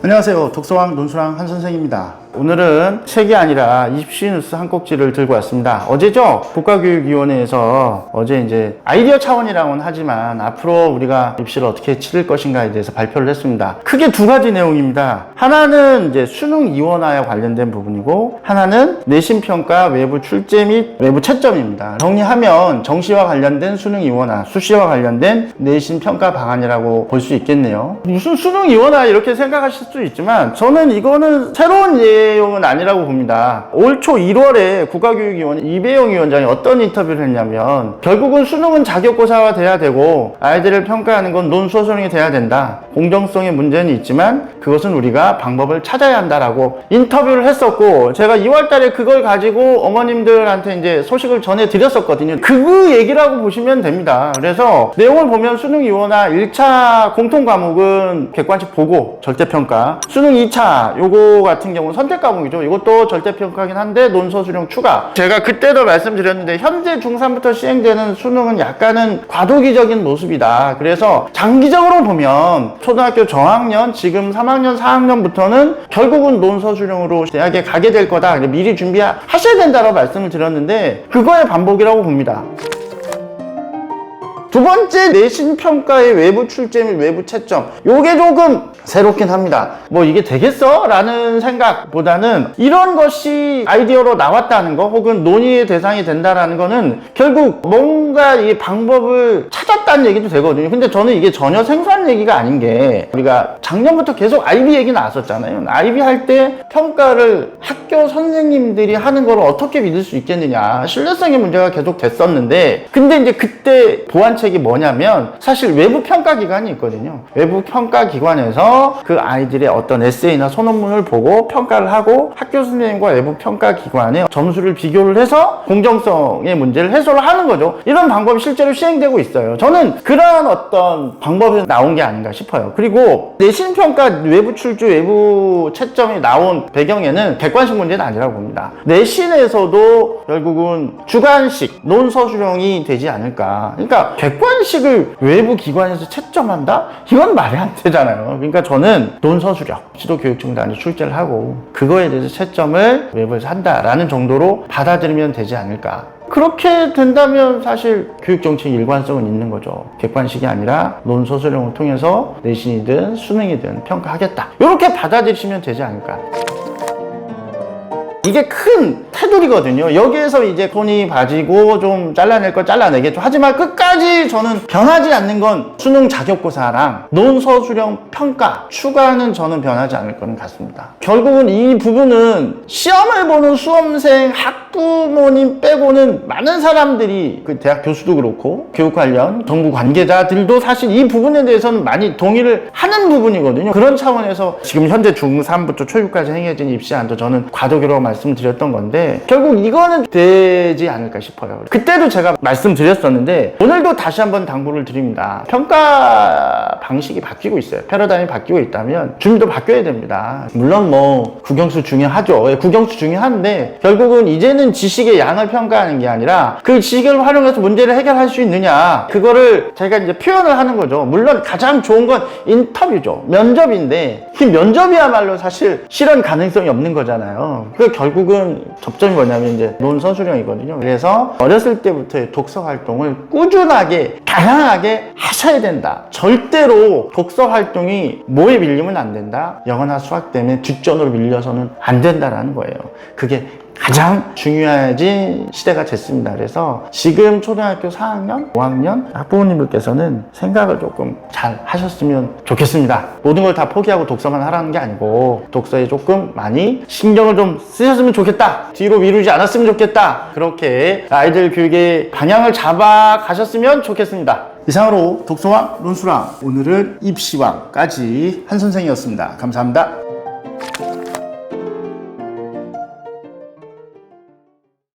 안녕하세요. 독서왕 논술왕 한선생입니다. 오늘은 책이 아니라 입시 뉴스 한 꼭지를 들고 왔습니다. 어제죠? 국가교육위원회에서 어제 이제 아이디어 차원이라고는 하지만 앞으로 우리가 입시를 어떻게 치를 것인가에 대해서 발표를 했습니다. 크게 두 가지 내용입니다. 하나는 이제 수능 이원화에 관련된 부분이고, 하나는 내신평가 외부 출제 및 외부 채점입니다. 정리하면 정시와 관련된 수능 이원화, 수시와 관련된 내신평가 방안이라고 볼 수 있겠네요. 무슨 수능 이원화 이렇게 생각하실 수 있지만 저는 이거는 새로운 내용은 아니라고 봅니다. 올 초 1월에 국가교육위원회 이배용 위원장이 어떤 인터뷰를 했냐면, 결국은 수능은 자격고사가 돼야 되고 아이들을 평가하는 건 논소수능이 돼야 된다. 공정성의 문제는 있지만 그것은 우리가 방법을 찾아야 한다라고 인터뷰를 했었고, 제가 2월 달에 그걸 가지고 어머님들한테 이제 소식을 전해드렸었거든요. 그 얘기라고 보시면 됩니다. 그래서 내용을 보면 수능 이원화 1차 공통 과목은 객관식 보고 절대평가, 수능 2차 요거 같은 경우는 선택 과목이죠. 이것도 절대평가긴 한데 논서수령 추가. 제가 그때도 말씀드렸는데 현재 중3부터 시행되는 수능은 약간은 과도기적인 모습이다. 그래서 장기적으로 보면 초등학교 저학년, 지금 3학년, 4학년부터는 결국은 논서수령으로 대학에 가게 될 거다. 미리 준비하셔야 된다고 말씀을 드렸는데 그거의 반복이라고 봅니다. 두 번째, 내신평가의 외부 출제 및 외부 채점. 요게 조금 새롭긴 합니다. 뭐 이게 되겠어? 라는 생각보다는 이런 것이 아이디어로 나왔다는 거, 혹은 논의의 대상이 된다라는 거는 결국 뭔가 이 방법을 찾았다는 얘기도 되거든요. 근데 저는 이게 전혀 생소한 얘기가 아닌 게, 우리가 작년부터 계속 IB 얘기 나왔었잖아요. IB 할 때 평가를 학교 선생님들이 하는 걸 어떻게 믿을 수 있겠느냐, 신뢰성의 문제가 계속 됐었는데, 근데 이제 그때 보완책이 뭐냐면 사실 외부 평가 기관이 있거든요. 외부 평가 기관에서 그 아이들의 어떤 에세이나 소논문을 보고 평가를 하고 학교 선생님과 외부 평가 기관의 점수를 비교를 해서 공정성의 문제를 해소를 하는 거죠. 이런 방법이 실제로 시행되고 있어요. 저는 그러한 어떤 방법이 나온 게 아닌가 싶어요. 그리고 내신평가 외부 출제 외부 채점이 나온 배경에는 객관식 문제는 아니라고 봅니다. 내신에서도 결국은 주관식 논서수령이 되지 않을까. 그러니까 객관식을 외부 기관에서 채점한다? 이건 말이 안 되잖아요. 그러니까 저는 논서수력, 지도교육청단이 출제를 하고 그거에 대해서 채점을 외부에서 한다라는 정도로 받아들이면 되지 않을까. 그렇게 된다면 사실 교육정책의 일관성은 있는 거죠. 객관식이 아니라 논서수령을 통해서 내신이든 수능이든 평가하겠다. 이렇게 받아들이시면 되지 않을까. 이게 큰 테두리거든요. 여기에서 이제 손이 봐지고 좀 잘라낼 거 잘라내겠죠. 하지만 끝까지 저는 변하지 않는 건 수능 자격고사랑 논서수령 평가 추가는 저는 변하지 않을 거는 같습니다. 결국은 이 부분은 시험을 보는 수험생, 학부모님 빼고는 많은 사람들이, 그 대학 교수도 그렇고 교육 관련 정부 관계자들도 사실 이 부분에 대해서는 많이 동의를 하는 부분이거든요. 그런 차원에서 지금 현재 중3부터 초육까지 행해진 입시안도 저는 과도기로 말씀드렸던 건데, 결국 이거는 되지 않을까 싶어요. 그때도 제가 말씀드렸었는데 오늘도 다시 한번 당부를 드립니다. 평가 방식이 바뀌고 있어요. 패러다임이 바뀌고 있다면 준비도 바뀌어야 됩니다. 물론 뭐 국영수 중요하죠. 국영수 중요한데 결국은 이제는 지식의 양을 평가하는 게 아니라 그 지식을 활용해서 문제를 해결할 수 있느냐, 그거를 제가 이제 표현을 하는 거죠. 물론 가장 좋은 건 인터뷰죠. 면접인데 그 면접이야말로 사실 실현 가능성이 없는 거잖아요. 그 결국은 접점이 뭐냐면 이제 논서수령이거든요. 그래서 어렸을 때부터의 독서 활동을 꾸준하게 다양하게 하셔야 된다. 절대로 독서 활동이 뭐에 밀리면 안 된다. 영어나 수학 때문에 뒷전으로 밀려서는 안 된다라는 거예요. 그게 가장 중요해진 시대가 됐습니다. 그래서 지금 초등학교 4학년, 5학년 학부모님들께서는 생각을 조금 잘 하셨으면 좋겠습니다. 모든 걸 다 포기하고 독서만 하라는 게 아니고 독서에 조금 많이 신경을 좀 쓰셨으면 좋겠다. 뒤로 미루지 않았으면 좋겠다. 그렇게 아이들 교육의 방향을 잡아 가셨으면 좋겠습니다. 이상으로 독서왕, 논술왕, 오늘은 입시왕까지 한선생이었습니다. 감사합니다.